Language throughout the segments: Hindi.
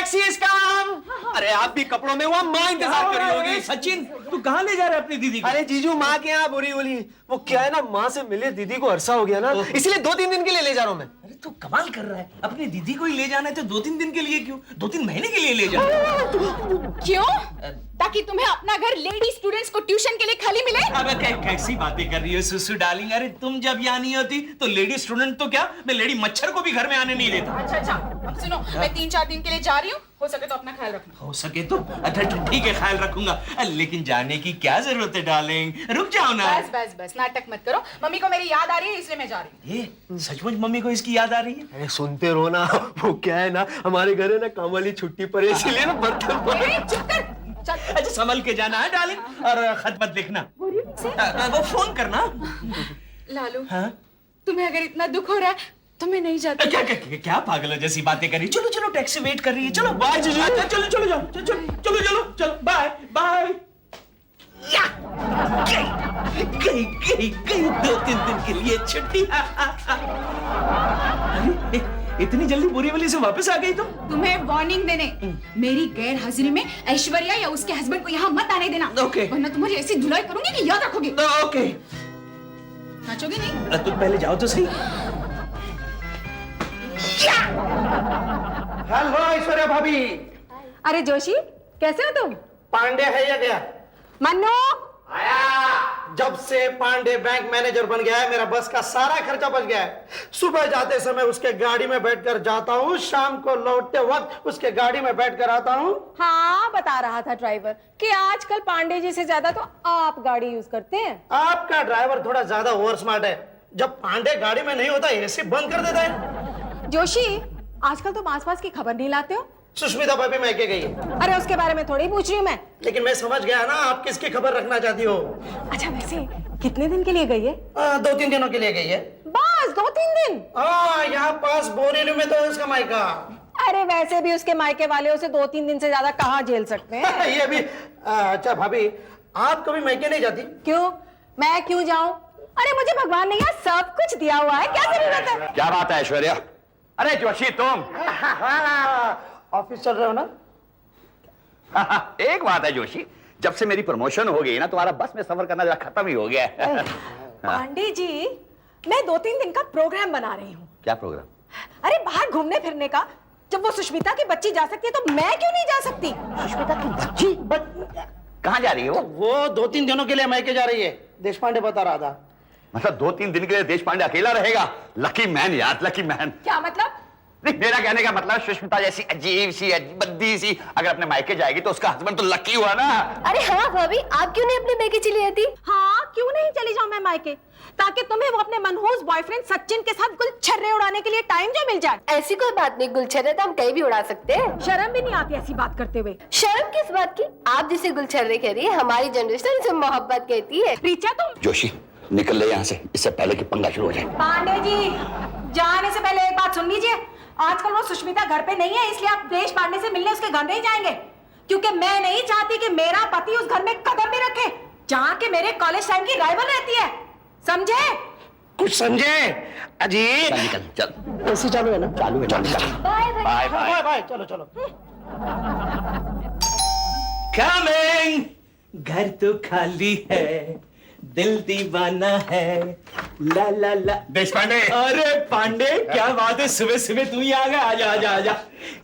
Taxi is come. अरे आप भी कपड़ों में हुआ, माँ इंतजार कर रही होगी। सचिन तू कहाँ ले जा रहा है अपनी दीदी को? अरे जीजू माँ के यहाँ बुरी बोली। वो क्या है ना, माँ से मिले दीदी को अरसा हो गया ना, इसलिए 2-3 दिन के लिए ले जा रहा हूँ मैं। अरे तू कमाल कर रहा है, अपनी दीदी को ही ले जाना है तो 2-3 दिन के लिए क्यों, 2-3 महीने के लिए ले जा। क्यों? ताकि तुम्हें अपना घर लेडी स्टूडेंट्स को ट्यूशन के लिए खाली मिले। अबे कैसी बातें कर रही हो सुसु डार्लिंग। अरे तुम जब यहाँ नहीं होती तो लेडी स्टूडेंट तो क्या, मैं लेडी मच्छर को भी घर में आने नहीं देता। अच्छा, अब सुनो, मैं 3-4 दिन के लिए जा रही हूँ, हो सके तो अपना ख्याल रखना। हो सके तो अच्छा ठीक है, ख्याल रखूंगा, लेकिन जाने की क्या जरूरत है डार्लिंग, रुक जाओ ना। बस नाटक मत करो। मम्मी को मेरी याद आ रही है इसलिए मैं जा रही हूँ। ये सचमुच मम्मी को इसकी याद आ रही है? अरे सुनते रहो ना, वो क्या है ना, हमारे घर है ना काम वाली छुट्टी पर है, इसीलिए ना बर्तन पड़े। चुप कर, चल। अच्छा संभल के जाना है डार्लिंग, और खत मत लिखना, वो फोन करना। लालू, हाँ? तुम्हें अगर इतना दुख हो रहा है तो मैं नहीं जाती। क्या पागलों जैसी बातें कर रही। चलो टैक्सी वेट कर रही है, चलो बाय जीजू। चलो जाओ, चलो बाय बाय। गई 2-3 दिन के लिए छुट्टी। अरे इतनी जल्दी बोरी वाली से वापस आ गई तुम? तुम्हें वार्निंग देने, मेरी गैर हाजिरी में ऐश्वर्या या उसके हस्बैंड को यहाँ मत आने देना। ओके। वरना तुम्हारी ऐसी धुलाई करूंगी कि याद रखोगे। ओके। नाचोगे नहीं? तुम पहले जाओ तो सही। हेलो ऐश्वर्या भाभी। अरे जोशी, कैसे हो तुम? पांडे है या गया? मन्नू, आया। जब से पांडे बैंक मैनेजर बन गया है, मेरा बस का सारा खर्चा बच गया है। सुबह जाते समय उसके गाड़ी में बैठकर जाता हूँ, शाम को लौटते वक्त उसके गाड़ी में बैठकर आता हूँ। हाँ बता रहा था ड्राइवर कि आजकल पांडे जी से ज्यादा तो आप गाड़ी यूज करते हैं। आपका ड्राइवर थोड़ा ज्यादा ओवर स्मार्ट है। जब पांडे गाड़ी में नहीं होता एसी बंद कर देता है। जोशी, आजकल तुम आसपास की खबर नहीं लाते हो? सुष्मिता भाभी मैके गई है। अरे उसके बारे में थोड़ी पूछ रही हूँ मैं। लेकिन मैं समझ गया ना आप किसकी खबर रखना चाहती हो। अच्छा वैसे कितने दिन के लिए गई है? 2-3 दिनों के लिए गई है। बस 2-3 दिन? यहाँ पास बोरीलू में तो है उसका मायका। अरे वैसे भी उसके मायके वाले उसे 2-3 दिन से ज्यादा कहाँ झेल सकते हैं। ये भी अच्छा भाभी, आप कभी मैके नहीं जाती? क्यों, मैं क्यों जाऊं? अरे मुझे भगवान ने यहाँ सब कुछ दिया हुआ है, क्या जरूरत है? क्या बात है ऐश्वर्या? अरे जोशी तुम ऑफिस चल रहे हो ना? एक बात है जोशी, जब से मेरी प्रमोशन हो गई ना, तुम्हारा बस में सफर करना जरा खत्म ही हो गया है। पांडे जी, मैं 2-3 दिन का प्रोग्राम बना रही हूँ। क्या प्रोग्राम? अरे बाहर घूमने फिरने का। जब वो सुष्मिता की बच्ची जा सकती है तो मैं क्यों नहीं जा सकती? सुष्मिता की बच्ची? कहाँ जा रही हो? वो 2-3 दिनों के लिए मैके जा रही है, देश पांडे बता रहा था। मतलब 2-3 दिन के लिए देश पांडे अकेला रहेगा? लकी मैन यार, लकी मैन। क्या मतलब? नहीं, मेरा कहने का मतलब सुष्मिता जैसी अजीब सी बद्दी सी अगर अपने मायके जाएगी तो उसका हस्बैंड तो लकी हुआ ना। अरे हाँ भाभी, आप क्यों नहीं अपने मायके चली जाती? हाँ क्यों नहीं चली जाऊं मैं मायके, ताकि तुम्हें वो अपने मनहूस बॉयफ्रेंड सचिन के साथ गुलछर्रे उड़ाने के लिए टाइम जो मिल जाए। ऐसी कोई बात नहीं, गुलछर्रे तो हम कहीं भी उड़ा सकते हैं। शर्म भी नहीं आती ऐसी बात करते हुए? शर्म किस बात की? आप जिसे गुलछर्रे कह रही है, हमारी जनरेशन इसे मोहब्बत कहती है। रीचा तुम जोशी निकल ले यहाँ से, इससे पहले कि पंगा शुरू हो जाए। पांडे जी, जाने से पहले एक बात सुन लीजिए। आजकल वो सुष्मिता घर पे नहीं है, इसलिए आप देश पांडे से मिलने उसके घर नहीं जाएंगे, क्योंकि मैं नहीं चाहती कि मेरा पति उस घर में कदम भी रखे जहाँ के मेरे कॉलेज टाइम की राइवल रहती है, समझे? कुछ समझे? अजीब। चल निकल चल। एसी चालू है ना? चालू है, चल निकल। Bye bye. Bye bye bye, चलो चलो। कमिंग। घर तो खाली है, दिल दीवाना है, ला ला ला। देश पांडे। अरे पांडे क्या बात है, सुबह सुबह तू ही आ गया। आजा आजा आजा।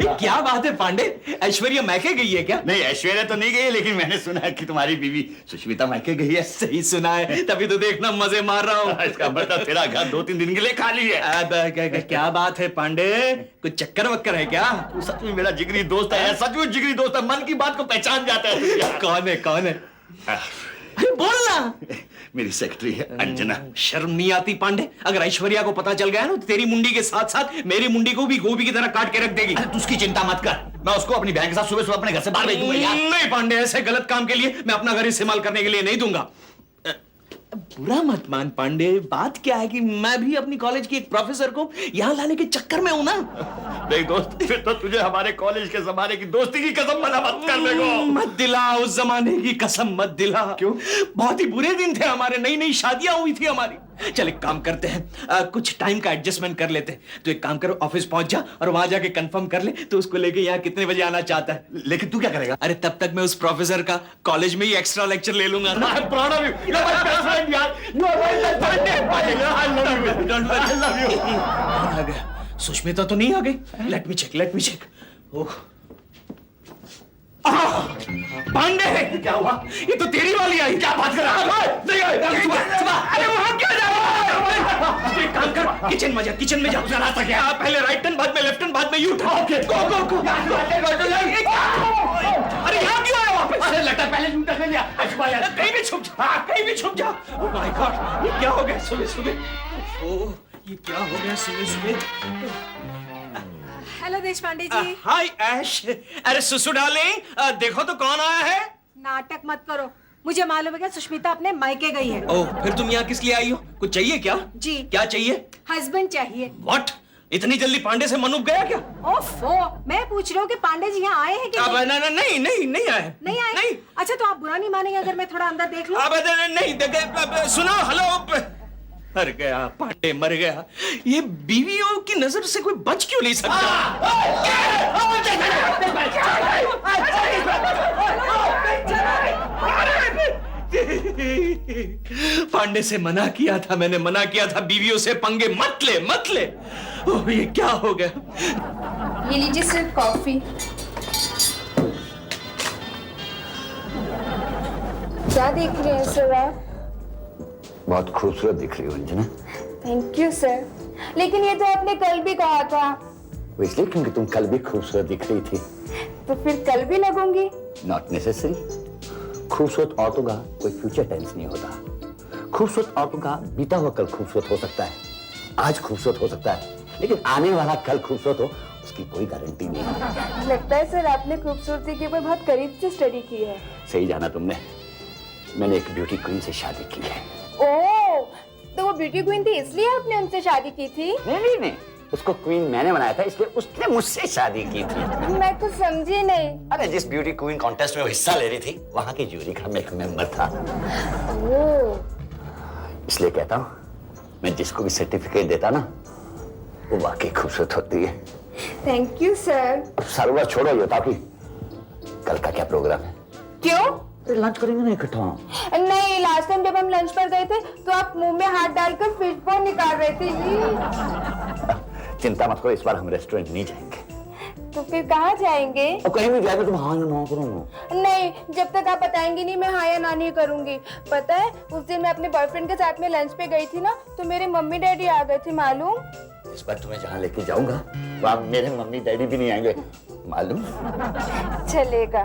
क्या बात है पांडे, ऐश्वर्या मैके गई है क्या? नहीं ऐश्वर्या तो नहीं गई, लेकिन मैंने सुना है कि तुम्हारी बीवी सुष्मिता मैके गई है। सही सुना है, तभी तो देखना मजे मार रहा हूँ। इसका मतलब तेरा घर 2-3 दिन के लिए खाली है। क्या बात है पांडे, कुछ चक्कर वक्कर है क्या? तू सच में मेरा जिगरी दोस्त है, सचमुच जिगरी दोस्त है, मन की बात को पहचान जाता है तू। कौन है कौन है? अरे बोलना। मेरी सेक्रेटरी है अंजना। शर्म नहीं आती पांडे? अगर ऐश्वर्या को पता चल गया ना तो तेरी मुंडी के साथ साथ मेरी मुंडी को भी गोभी की तरह काट के रख देगी। अरे तू उसकी चिंता मत कर, मैं उसको अपनी बहन के साथ सुबह सुबह अपने घर से बाहर भेज दूंगा यार। नहीं पांडे, ऐसे गलत काम के लिए मैं अपना घर इस्तेमाल करने के लिए नहीं दूंगा। बुरा मत मान पांडे, बात क्या है कि मैं भी अपनी कॉलेज की एक प्रोफेसर को यहाँ लाने के चक्कर में हूं ना। देख दोस्त, फिर तो तुझे हमारे कॉलेज के जमाने की दोस्ती की कसम मना मत करने को। मत दिला, उस जमाने की कसम मत दिला। क्यों? बहुत ही बुरे दिन थे हमारे, नई नई शादियां हुई थी हमारी। चल एक काम करते हैं, कुछ टाइम का एडजस्टमेंट कर लेते हैं। तो एक काम करो, ऑफिस पहुंच जा और वहां जाके कंफर्म कर ले तो उसको लेके यहाँ कितने बजे आना चाहता है। लेकिन तू क्या करेगा? अरे तब तक मैं उस प्रोफेसर का कॉलेज में ही एक्स्ट्रा लेक्चर ले लूंगा ना। आ गया। सुष्मिता तो नहीं आ गई? Let me check. Oh Pandey, क्या हुआ? ये तो तेरी वाली आई। क्या बात कर रहा है? नहीं आई। अरे वहां क्या जा रहा है? एक काम कर, किचन में जा। रास्ता क्या? पहले राइट टर्न, बाद में लेफ्ट टर्न, बाद में यू टर्न। Okay go. अरे यहाँ क्यों आया वापस? अरे लगता पहले यू टर्न लिया। कहीं भी छुप जा। ओह माय गॉड, ये क्या हो गया सुबह? ओह ये क्या हो गया सुबह? हेलो देशपांडे जी। हाय ऐश। अरे सुसु डार्लिंग, देखो तो कौन आया है। नाटक मत करो, मुझे मालूम है कि सुष्मिता अपने मायके गई है। ओह फिर तुम यहाँ किस लिए आई हो? कुछ चाहिए क्या? जी। क्या चाहिए? हस्बैंड चाहिए। व्हाट? इतनी जल्दी पांडे से मन उब गया क्या? ओफो, मैं पूछ रही हूँ कि पांडे जी यहाँ आए हैं कि अब नहीं नहीं आए। नहीं आए? नहीं। अच्छा तो आप बुरा नहीं मानेंगे अगर मैं थोड़ा अंदर देख लूं? अब नहीं देखे। सुनो, हेलो। मर गया पांडे, मर गया। ये बीवियों की नजर से कोई बच क्यों नहीं सकता? पांडे से मना किया था मैंने, बीवियों से पंगे मत ले। ओह ये क्या हो गया? ये लीजिए सिर्फ कॉफी। क्या देख रहे हैं सर आप? बहुत खूबसूरत दिख रही हो अंजना। थैंक यू सर, लेकिन ये तो आपने कल भी कहा था। वो इसलिए क्योंकि तुम कल भी खूबसूरत दिख रही थी। तो फिर कल भी लगूंगी? Not necessary. खूबसूरत औरतों का कोई फ्यूचर टेंस नहीं होता। खूबसूरत औरतों का बीता हुआ कल खूबसूरत हो सकता है, आज खूबसूरत हो सकता है, लेकिन आने वाला कल खूबसूरत हो उसकी कोई गारंटी नहीं है। लगता है सर आपने खूबसूरती के ऊपर बहुत करीब से स्टडी की है। सही जाना तुमने। मैंने एक ब्यूटी क्वीन से शादी की है। ओह, तो वो ब्यूटी क्वीन थी इसलिए आपने उनसे शादी की थी? नहीं, उसको क्वीन मैंने बनाया था इसलिए उसने मुझसे शादी की थी। मैं कुछ समझी नहीं। अरे जिस ब्यूटी क्वीन कॉन्टेस्ट में वो हिस्सा ले रही थी वहां की जूरी का मैं एक मेंबर था। ओह, इसलिए कहता हूँ मैं जिसको भी सर्टिफिकेट देता ना वो वाकई खूबसूरत होती है। Thank you sir. सरवर छोड़ो, ये बताओ कि कल का क्या प्रोग्राम है? क्यों? लंच करेंगे ना इकट्ठा। नहीं, लास्ट टाइम जब हम लंच पर गए थे तो आप मुंह में हाथ डालकर फिश बोन निकाल रहे थे। चिंता मत करो, इस बार हम रेस्टोरेंट नहीं जाएंगे। तो फिर कहाँ जाएंगे? और कहीं भी जाएंगे तुम हाँ या ना करो। नहीं, जब तक आप बताएंगी नहीं मैं हाँ या ना नहीं करूंगी। पता है उस दिन मैं अपने बॉयफ्रेंड के साथ में लंच पे गई थी ना, तो मेरे मम्मी डैडी आ गए थे मालूम। इस बार तुम्हें जहाँ लेके जाऊंगा वहाँ मेरे मम्मी डैडी भी नहीं आएंगे मालूम। चलेगा।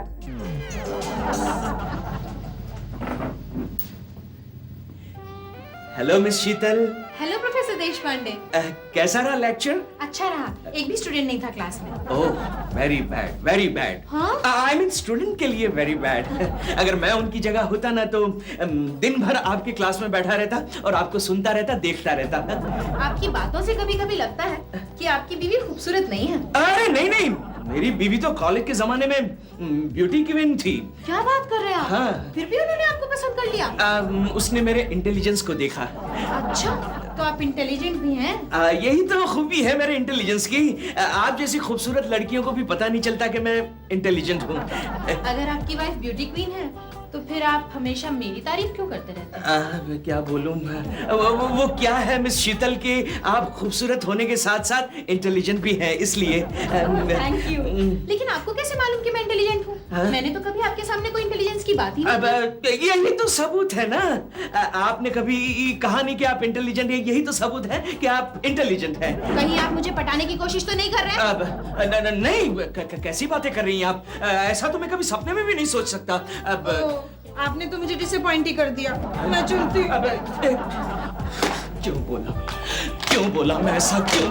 Hello miss Sheetal. Hello professor Deshpande. कैसा रहा लेक्चर? अच्छा रहा, एक भी स्टूडेंट नहीं था क्लास में। Oh very bad. हाँ? आई मीन स्टूडेंट के लिए वेरी बैड। अगर मैं उनकी जगह होता ना तो दिन भर आपके क्लास में बैठा रहता और आपको सुनता रहता, देखता रहता। आपकी बातों से कभी कभी लगता है कि आपकी बीवी खूबसूरत नहीं है। अरे नहीं, मेरी बीवी तो कॉलेज के जमाने में ब्यूटी क्वीन थी। क्या बात कर रहे हैं आप? हाँ। फिर भी उन्होंने आपको पसंद कर लिया? उसने मेरे इंटेलिजेंस को देखा। अच्छा, तो आप इंटेलिजेंट भी हैं? यही तो खूबी है मेरे इंटेलिजेंस की। आप जैसी खूबसूरत लड़कियों को भी पता नहीं चलता कि मैं इंटेलिजेंट हूँ। अगर आपकी वाइफ ब्यूटी क्वीन है तो फिर आप हमेशा मेरी तारीफ क्यों करते रहते हैं? क्या बोलूं मैं? वो क्या है मिस शीतल के आप खूबसूरत होने के साथ साथ इंटेलिजेंट भी हैं, इसलिए। Thank you. लेकिन आपको कैसे मालूम कि मैं इंटेलिजेंट हूँ? मैंने तो कभी आपके सामने कोई इंटेलिजेंस की बात ही नहीं की। यही तो सबूत है ना। आपने कभी कहा नहीं कि आप इंटेलिजेंट हैं, यही तो सबूत है कि आप इंटेलिजेंट हैं। कहीं आप मुझे पटाने की कोशिश तो नहीं कर रहे हैं? अब नहीं, कैसी बातें कर रही हैं आप? ऐसा तो मैं कभी सपने में भी नहीं सोच सकता। अब आपने तो मुझे डिसअपॉइंट ही कर दिया। मैं चलती हूँ। क्यों बोला मैं ऐसा? क्यों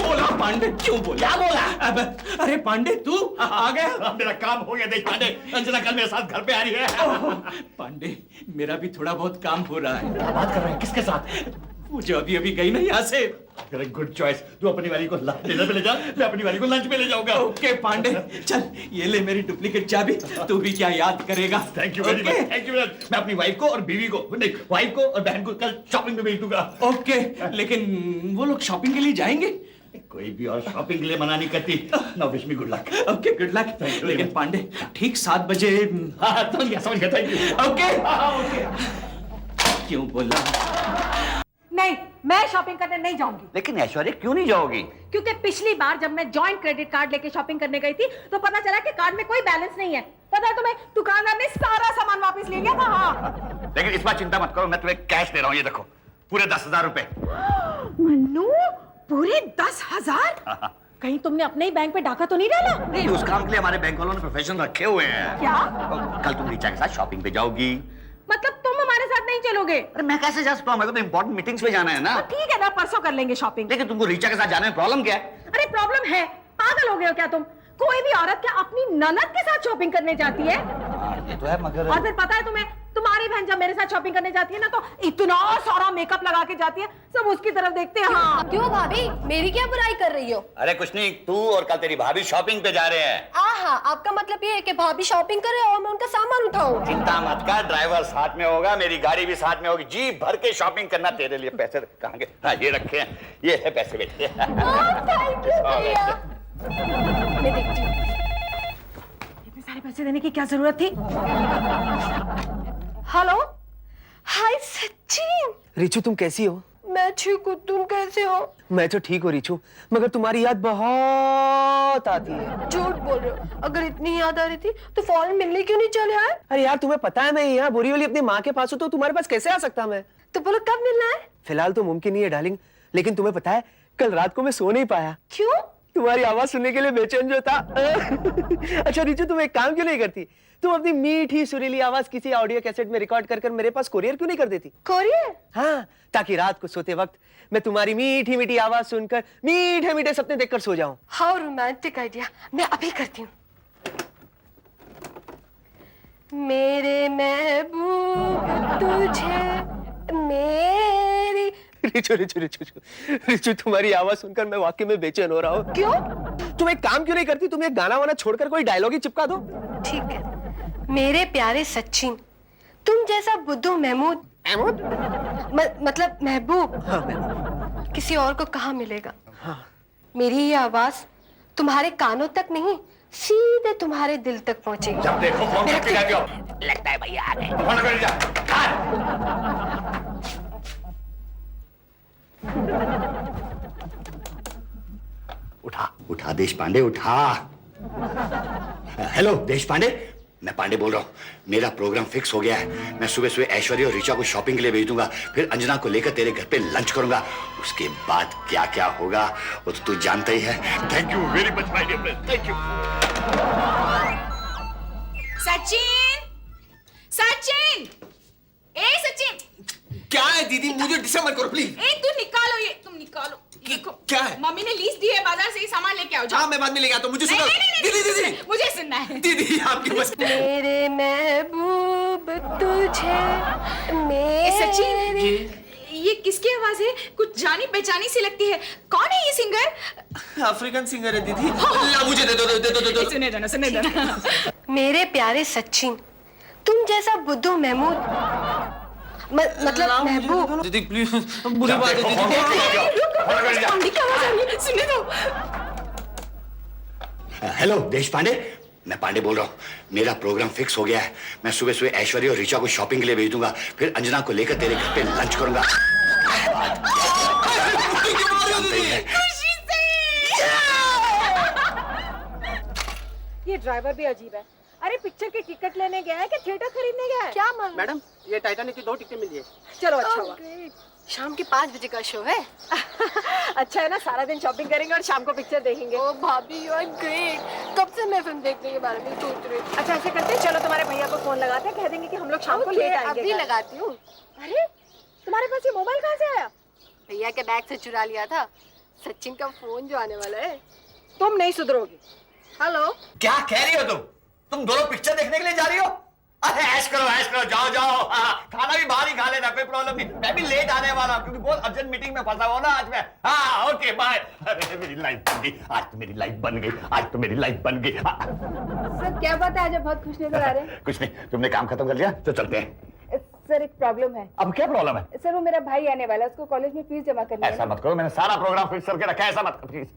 बोला पांडे? क्यों बोला? क्या बोला? अब अरे पांडे तू आ गया? मेरा काम हो गया देशपांडे। अंजना कल मेरे साथ घर पे आ रही है। पांडे मेरा भी थोड़ा बहुत काम हो रहा है। क्या बात कर रहे हैं? किसके साथ? मुझे अभी अभी गई ना यहाँ से। Very good choice. तू अपनी वाली को डिनर पे ले जा, मैं अपनी वाली को लंच पे ले जाऊंगा। ओके पांडे, चल ये ले मेरी डुप्लीकेट चाबी, तू भी क्या याद करेगा। Thank you very much, thank you very much. मैं अपनी वाइफ को और बीवी को, नहीं वाइफ को और बहन को कल शॉपिंग पे भेज दूंगा। ओके, लेकिन वो लोग शॉपिंग के लिए जाएंगे? कोई भी और शॉपिंग के लिए मना नहीं करती। Now wish me good luck. Okay good luck. लेकिन पांडे ठीक 7 बजे। हाँ समझ गया, थैंक यू। ओके। क्यों बोला? नहीं, मैं शॉपिंग करने नहीं जाऊंगी। लेकिन ऐश्वर्या क्यों नहीं जाओगी? क्योंकि पिछली बार जब मैं जॉइंट क्रेडिट कार्ड लेके शॉपिंग करने गई थी तो पता चला कि कार्ड में कोई बैलेंस नहीं है। पता है तुम्हें, दुकानदार ने सारा सामान वापस ले लिया था। हाँ। लेकिन इस बार चिंता मत करो, मैं तुम्हें कैश दे रहा हूँ, ये देखो पूरे 10,000 रुपए। मन्नू, पूरे 10,000? कहीं तुमने अपने ही बैंक पे डाका तो नहीं डाला? नहीं, उस काम के लिए हमारे बैंक वालों ने प्रोफेशनल रखे हुए हैं। क्या? कल तुम रीचा के साथ शॉपिंग पे जाओगी। मतलब तुम हमारे साथ नहीं चलोगे? अरे मैं कैसे जा सकता हूँ, मेरे को तो इंपॉर्टेंट मीटिंग्स पे जाना है ना। तो ठीक है ना, परसों कर लेंगे शॉपिंग। लेकिन तुमको रीचा के साथ जाने में प्रॉब्लम क्या है? अरे प्रॉब्लम है, पागल हो गए हो क्या तुम? कोई भी औरत क्या अपनी ननद के साथ शॉपिंग करने जाती है? ये तो है, मगर और फिर पता है तुम्हें, तुम्हारी बहन जब मेरे साथ शॉपिंग करने जाती है ना तो इतना सारा मेकअप लगा के जाती है, सब उसकी तरफ देखते हैं। हाँ। क्यों भाभी, मेरी क्या बुराई कर रही हो? अरे कुछ नहीं, तू और कल तेरी भाभी शॉपिंग पे जा रहे हैं। हाँ, आपका मतलब ये है कि भाभी शॉपिंग करे और मैं उनका सामान उठाऊं? चिंता मत कर, ड्राइवर साथ में होगा, मेरी गाड़ी भी साथ में होगी। जी भर के शॉपिंग करना। तेरे लिए पैसे कहाँ के? हाँ ये रखे हैं, ये है पैसे बेटे। थैंक यू भैया। मैं देखती हूँ। इतने सारे पैसे देने की क्या जरूरत थी? हेलो, हाय सचिन। रिचू तुम कैसी हो? मैं ठीक हूँ, तुम कैसे हो? मैं तो ठीक हूँ रिचू, मगर तुम्हारी याद बहुत आती है। झूठ बोल रहे हो, अगर इतनी याद आ रही थी तो फौरन मिलने क्यों नहीं चले आए? अरे यार तुम्हें पता है मैं यहाँ बुरी वाली अपनी माँ के पास हूँ, तो तुम्हारे पास कैसे आ सकता मैं? तो बोलो कब मिलना है? फिलहाल तो मुमकिन नहीं है डार्लिंग, लेकिन तुम्हें पता है कल रात को मैं सो नहीं पाया। क्यों? तुम्हारी आवाज सुनने के लिए बेचैन जो था। अच्छा रिचू तुम एक काम क्यों नहीं करती, तुम अपनी मीठी सुरीली आवाज किसी ऑडियो कैसेट में रिकॉर्ड कर मेरे पास कोरियर क्यों नहीं कर देती? कोरियर? हाँ, ताकि रात को सोते वक्त मैं तुम्हारी मीठी मीठी आवाज सुनकर मीठे मीठे सपने देखकर सो जाऊं। हाउ रोमांटिक आइडिया, मैं अभी करती हूँ। मेरे महबूब तुझे मेरी। रिचू रिचू रिचू रिचू तुम्हारी आवाज सुनकर मैं वाकई में बेचैन हो रहा हूँ। क्यों? तुम एक काम क्यों नहीं करती, तुम एक गाना वाना छोड़कर कोई डायलॉग ही चिपका दो। ठीक है। मेरे प्यारे सचिन, तुम जैसा बुद्धू महमूद मतलब महबूब किसी और को कहाँ मिलेगा? मेरी ये आवाज तुम्हारे कानों तक नहीं, सीधे तुम्हारे दिल तक पहुंचेगी। जब देखो फोन करके जाते हो। लगता है भैया आ गए। फोन कर जा। उठा उठा देश पांडे, उठा। हेलो देश पांडे, मैं पांडे बोल रहा हूँ। मेरा प्रोग्राम फिक्स हो गया है। मैं सुबह सुबह ऐश्वर्या और ऋचा को शॉपिंग के लिए भेज दूंगा, फिर अंजना को लेकर तेरे घर पे लंच करूंगा। उसके बाद क्या क्या होगा वो तो तू जानता ही है। Thank you very much my dear friend, thank you. Sachin, Sachin, ए सचिन। क्या है दीदी, मुझे डिस्टर्ब मत करो प्लीज। ए तुम निकालो ये, तुम निकालो। देखो क्या है? मम्मी ने लीस्ट दी है, बाजार से ही सामान लेके आओ। हाँ मैं बाद में लेके आता हूँ, मुझे सुनो। दीदी दीदी मुझे सुनना है। दीदी आपकी बस। मेरे महबूब तुझे ए सचिन, मेरी। ये किसकी आवाज है? कुछ जानी पहचानी सी लगती है। कौन है ये सिंगर? अफ्रीकन सिंगर है दीदी। ला मुझे दे दो, दे दो। सुने दो ना, सुने दो ना। मेरे प्यारे सचिन, तुम जैसा बुद्धू महमूद मतलब महबूब। दीदी प्लीज, बुरी बात है दीदी। मम्मी की आवाज आ रही है, सुने दो। हेलो देश पांडे, मैं पांडे बोल रहा हूँ। मेरा प्रोग्राम फिक्स हो गया है। मैं सुबह सुबह ऐश्वर्या और ऋचा को शॉपिंग के लिए भेज दूंगा, फिर अंजना को लेकर तेरे घर पे लंच करूंगा। ये ड्राइवर भी अजीब है। अरे पिक्चर की टिकट लेने गया है कि थिएटर खरीदने गया है? क्या मालूम? मैडम ये टाइटैनिक की 2 टिकटें मिली है। चलो अच्छा हुआ। शाम के 5 बजे का शो है। अच्छा है ना, सारा दिन शॉपिंग करेंगे और शाम को पिक्चर देखेंगे। ओ भाभी यू आर ग्रेट। कब से मैं फिल्म देखने के बारे में सोच रही थी। अच्छा ऐसे करते हैं, चलो तुम्हारे भैया को फोन लगाते हैं, कह देंगे कि हम लोग शाम को लेट आएंगे। अभी घर। लगाती हूँ। अरे तुम्हारे पास ये मोबाइल कहाँ से आया? भैया के बैग से चुरा लिया था। सचिन का फोन जो आने वाला है। तुम नहीं सुधरोगी। हेलो, क्या कह रही हो तुम दोनों पिक्चर देखने के लिए जा रही हो? अरे ऐश करो, जाओ जाओ। खाना भी बाहर ही खा लेना, कोई प्रॉब्लम नहीं। मैं भी लेट आने वाला हूँ क्योंकि बहुत अर्जेंट मीटिंग में फंसा हुआ ना आज मैं। हाँ ओके बाय। अरे मेरी लाइफ बन गई, आज तो मेरी लाइफ बन गई, आज तो मेरी लाइफ बन गई। सर क्या बात है, आज आप बहुत खुश नजर आ रहे हैं। कुछ नहीं, तुमने काम खत्म कर लिया तो चलते हैं। सर एक प्रॉब्लम है। अब क्या प्रॉब्लम है? सर वो मेरा भाई आने वाला है, उसको कॉलेज में फीस जमा करनी है। ऐसा मत करो, मैंने सारा प्रोग्राम फिक्स करके रखा है, ऐसा मत करो प्लीज।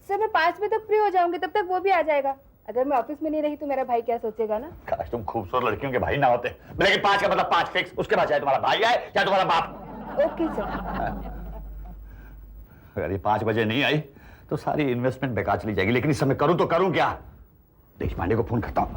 सर मैं 5 बजे तक फ्री हो जाऊंगी, तब तक वो भी आ जाएगा। अगर मैं ऑफिस में नहीं रही तो मेरा भाई क्या सोचेगा ना। काश तुम खूबसूरत लड़कियों के भाई ना होते। लेकिन 5 का मतलब 5 फिक्स, उसके बाद चाहे तुम्हारा भाई आए चाहे तुम्हारा बाप। Okay sir. अगर ये 5 बजे नहीं आई तो सारी इन्वेस्टमेंट बेकार चली जाएगी। लेकिन इस समय करूं तो करूं क्या? देशपांडे को फोन करता हूं।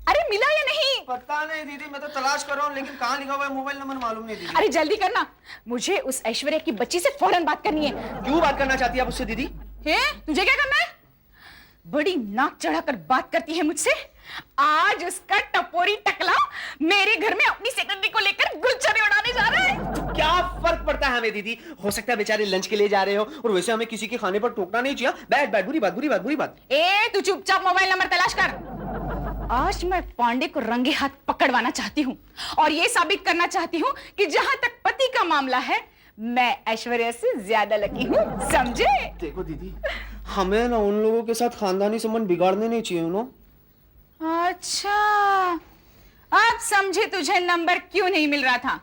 अरे मिला या नहीं? पता नहीं दीदी, मैं तो तलाश कर रहा हूँ लेकिन कहाँ लिखा हुआ है मोबाइल नंबर मालूम नहीं दीदी। अरे जल्दी करना, मुझे उस ऐश्वर्या की बच्ची से फौरन बात करनी है। क्यों बात करना चाहती है आप उससे दीदी? है तुझे क्या करना है? बड़ी नाक चढ़ाकर बात करती है मुझसे। आज उसका टपोरी टकला मेरे घर में अपनी सेक्रेटरी को लेकर गुलछड़े उड़ाने जा रहा है। क्या फर्क पड़ता है हमें दीदी? हो सकता है बेचारे लंच के लिए जा रहे हो और वैसे हमें किसी के खाने पर टोकना नहीं चाहिए। बैठ बैठ, बुरी बात बुरी बात बुरी बात। ए तू चुपचाप मोबाइल नंबर तलाश कर। आज मैं पांडे को रंगे हाथ पकड़वाना चाहती हूँ और ये साबित करना चाहती हूँ कि जहां तक पति का मामला है मैं ऐश्वर्या से ज्यादा लकी हूँ, समझे? देखो दीदी, हमें ना उन लोगों के साथ खानदानी संबंध बिगाड़ने नहीं चाहिए ना। अच्छा अब समझे तुझे नंबर क्यों नहीं मिल रहा था।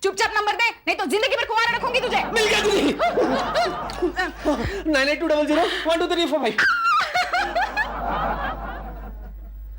चुपचाप नंबर दे, नहीं तो जिंदगी भर कुंवारा रखूंगी तुझे। मिल गया दीदी। 9820012345।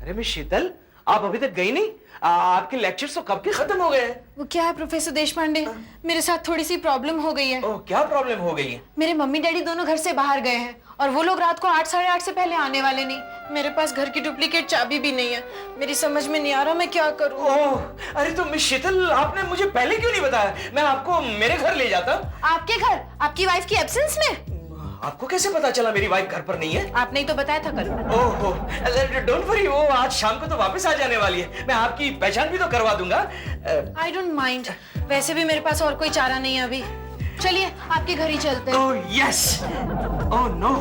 अरे मैं शीतल, आप अभी तक गई नहीं? आपके लेक्चर्स तो कब के खत्म हो गए हैं। वो क्या है प्रोफेसर देशपांडे, मेरे साथ थोड़ी सी प्रॉब्लम हो गई है। ओह, क्या प्रॉब्लम हो गई है? मेरे मम्मी डैडी दोनों घर से बाहर गए हैं और वो लोग रात को 8 साढ़े 8 से पहले आने वाले नहीं। मेरे पास घर की डुप्लीकेट चाबी भी नहीं है। मेरी समझ में नहीं आ रहा मैं क्या करूं। ओह, अरे तो मिस शीतल, आपने मुझे पहले क्यों नहीं बताया? मैं आपको मेरे घर ले जाता। आपके घर? आपकी वाइफ की एब्सेंस में? आपको कैसे पता चला मेरी वाइफ घर पर नहीं है? आपने ही तो बताया था कल। ओहो, डोंट वरी, वो आज शाम को तो वापस आ जाने वाली है। मैं आपकी पहचान भी तो करवा दूंगा। आई डोंट माइंड, वैसे भी मेरे पास और कोई चारा नहीं है अभी। चलिए आपके घर ही चलते हैं। Oh yes. ओह नो,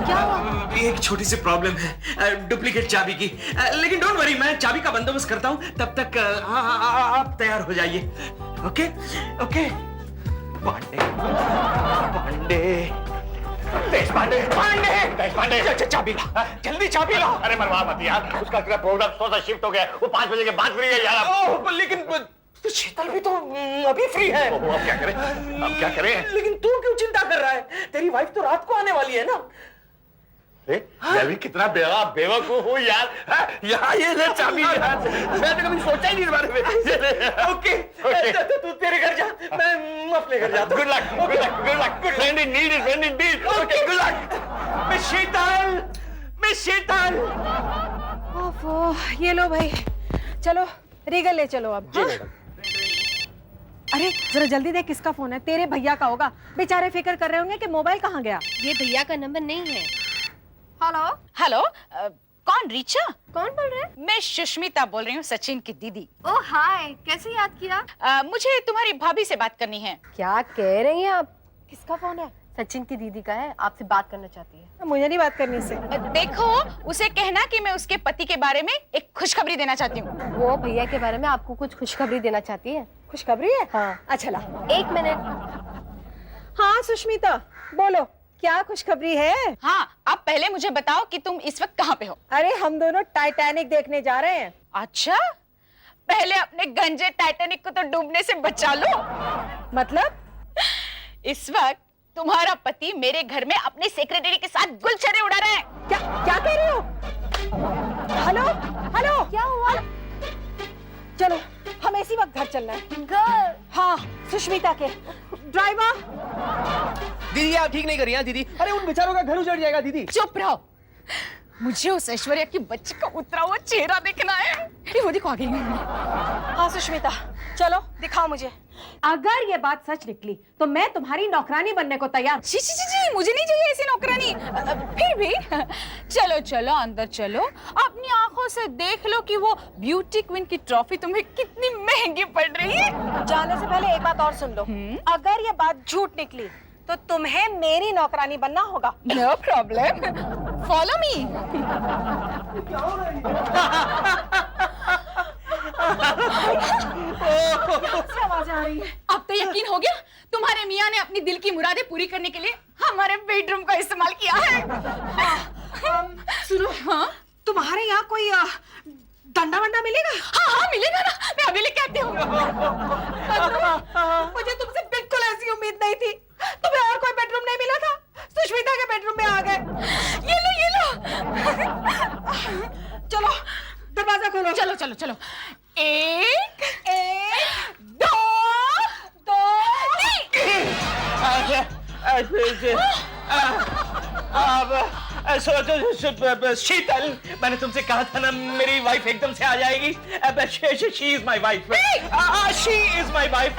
क्या हुआ? एक छोटी सी प्रॉब्लम है डुप्लीकेट चाबी की। लेकिन डोंट वरी, मैं चाबी का बंदोबस्त करता हूँ। तब तक आप तैयार हो जाइए। Okay okay. पांडे पांडे देशपांडे देशपांडे, चाबी ला, जल्दी चाबी ला। अरे मरवा मत यार, उसका प्रोग्राम थोड़ा सा शिफ्ट हो गया। वो 5 बजे के बाद फ्री है यार। ओह, लेकिन शीतल भी तो अभी फ्री है। अब क्या करें? अब क्या करें? लेकिन तू क्यों चिंता कर रहा है? तेरी वाइफ तो रात को आने वाली है ना। मैं भी कितना बेवकूफ हूँ यार। यहाँ ये ले चाबी यार, मैं तो कभी सोचा ही नहीं इस बारे में। ओके, तू तेरे घर जा, मैं अपने घर जाता हूँ। Good luck good luck good luck. Good friend in need is friend in deed. Okay good luck. मैं शीतल। ओफो, ये लो भाई, चलो रीगल ले चलो अब। हाँ? अरे जरा जल्दी देख किसका फोन है। तेरे भैया का होगा, बेचारे फिक्र कर रहे होंगे कि मोबाइल कहाँ गया। ये भैया का नंबर नहीं है। हेलो हेलो, कौन? रीचा? कौन बोल रहे हैं? मैं सुष्मिता बोल रही हूँ, सचिन की दीदी। ओह हाय, कैसे याद किया? मुझे तुम्हारी भाभी से बात करनी है। क्या कह रही हैं आप? किसका फोन है? सचिन की दीदी का है, आपसे बात करना चाहती है। मुझे नहीं बात करनी इससे। देखो उसे कहना कि मैं उसके पति के बारे में एक खुशखबरी देना चाहती हूँ। वो भैया के बारे में आपको कुछ खुशखबरी देना चाहती है। खुशखबरी है? हाँ। अच्छा ला। 1 मिनट। हाँ सुष्मिता बोलो, क्या खुशखबरी है? हाँ, अब पहले मुझे बताओ कि तुम इस वक्त कहाँ पे हो? अरे हम दोनों टाइटैनिक देखने जा रहे हैं। अच्छा, पहले अपने गंजे टाइटैनिक को तो डूबने से बचा लो। मतलब? इस वक्त तुम्हारा पति मेरे घर में अपने सेक्रेटरी के साथ गुलछड़े उड़ा रहा है। क्या कह रही हो? हेलो हेलो, क्या हुआ? चलो हम इसी वक्त घर चलना है। घर? हाँ, सुष्मिता के। ड्राइवर। दीदी आप ठीक नहीं कर रही हैं दीदी। अरे उन बेचारों का घर उजड़ जाएगा दीदी। चुप रहो, मुझे उस ऐश्वर्या की बच्ची का उतरा हुआ चेहरा देखना है। ये वो देखो आ गई। हाँ सुष्मिता, चलो दिखाओ मुझे। अगर ये बात सच निकली तो मैं तुम्हारी नौकरानी बनने को तैयार। जी जी जी जी, मुझे नहीं चाहिए ऐसी नौकरानी। फिर भी चलो चलो अंदर चलो, अपनी आंखों से देख लो कि वो ब्यूटी क्वीन की ट्रॉफी तुम्हें कितनी महंगी पड़ रही है। जाने से पहले एक बात और सुन लो। अगर ये बात झूठ निकली तो तुम्हें मेरी नौकरानी बनना होगा। No problem, follow me. आवाज आ रही है। अब तो यकीन हो गया, तुम्हारे मियाँ ने अपनी दिल की मुरादें पूरी करने के लिए हमारे बेडरूम का इस्तेमाल किया है। सुनो, हाँ, तुम्हारे यहाँ कोई डंडा वंडा मिलेगा? हाँ हाँ मिलेगा ना, मैं अभी लेके आती हूँ। मुझे तुमसे बिल्कुल ऐसी उम्मीद नहीं थी। तुम्हें और कोई बेडरूम नहीं मिला था? सुष्मिता के बेडरूम में आ गए। ये लो। चलो दरवाजा खोलो। चलो चलो चलो। एक दो शीतल, मैंने तुमसे कहा था ना मेरी वाइफ एकदम से आ जाएगी। She is my wife. She is my wife.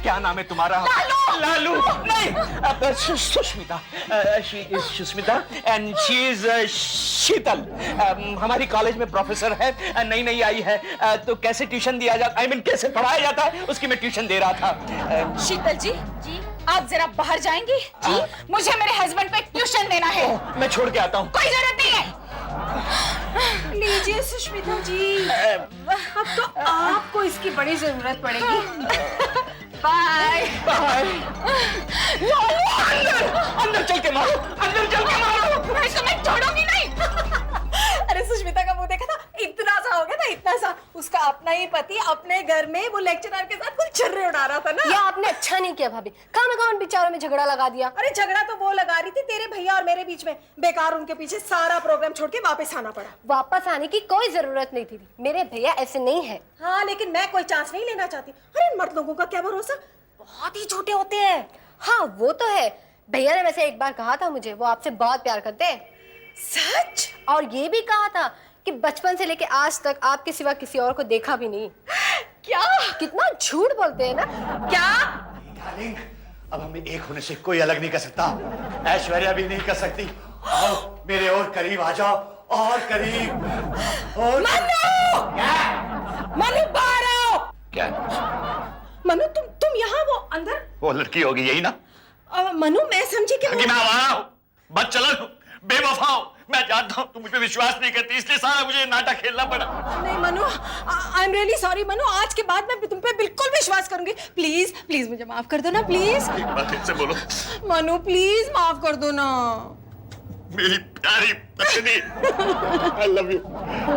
क्या नाम है तुम्हारा? लालू। नहीं, Sushmita. She is Sushmita and she is Sheetal. हमारी कॉलेज में प्रोफेसर है, नई नई आई है, तो कैसे ट्यूशन दिया जाता, I mean, कैसे पढ़ाया जाता है उसकी मैं ट्यूशन दे रहा था। शीतल जी, आप जरा बाहर जाएंगी? जी, मुझे मेरे हस्बैंड पे ट्यूशन देना है। मैं छोड़ के आता हूँ। कोई जरूरत नहीं है। लीजिए सुष्मिता जी, अब तो आपको इसकी बड़ी जरूरत पड़ेगी। Bye bye. अंदर चल के मारो, अंदर चल के मारो। मैं तुम्हें छोड़ूंगी नहीं। अरे सुष्मिता का मुंह देखा था, इतना सा हो गया था, इतना सा। उसका अपना ही पति अपने घर में वो लेक्चरर के साथ कुछ छर्रे उड़ा रहा था ना। या आपने अच्छा नहीं किया भाभी, खाना उन बेचारों में झगड़ा लगा दिया। अरे झगड़ा तो वो लगा रही थी तेरे भैया और मेरे बीच में। बेकार उनके पीछे सारा प्रोग्राम छोड़ के वापस आना पड़ा। वापस आने की कोई जरूरत नहीं थी, मेरे भैया ऐसे नहीं है। हाँ, लेकिन मैं कोई चांस नहीं लेना चाहती। अरे मर्द लोगों का क्या भरोसा, बहुत ही छोटे होते हैं। हाँ वो तो है, भैया ने वैसे एक बार कहा था मुझे वो आपसे बहुत प्यार करते हैं। सच? और ये भी कहा था कि बचपन से लेके आज तक आपके सिवा किसी और को देखा भी नहीं। क्या? कितना झूठ बोलते हैं ना। क्या? डार्लिंग, अब हमें एक होने से कोई अलग नहीं कर सकता। ऐश्वर्या भी नहीं कर सकती। आओ मेरे और करीब आ जाओ, और करीब। और मनु बाहर आओ। क्या? मनु तुम यहाँ, वो अंदर। वो लड़की होगी यही ना? मनु मैं समझी कि मैं आ रहा हूँ, बदचलन हूँ, बेवफा हूँ। मैं जानता हूँ तुम मुझ पे विश्वास नहीं करती, इसलिए सारा मुझे नाटक खेलना पड़ा। नहीं Manu, I am really sorry Manu. आज के बाद मैं तुम पे बिल्कुल विश्वास करूंगी। प्लीज प्लीज मुझे माफ कर दो ना, प्लीज। एक बार फिर से बोलो। मनु प्लीज माफ कर दो ना। मेरी प्यारी पत्नी, I love you।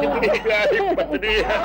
कितनी प्यारी पत्नी है।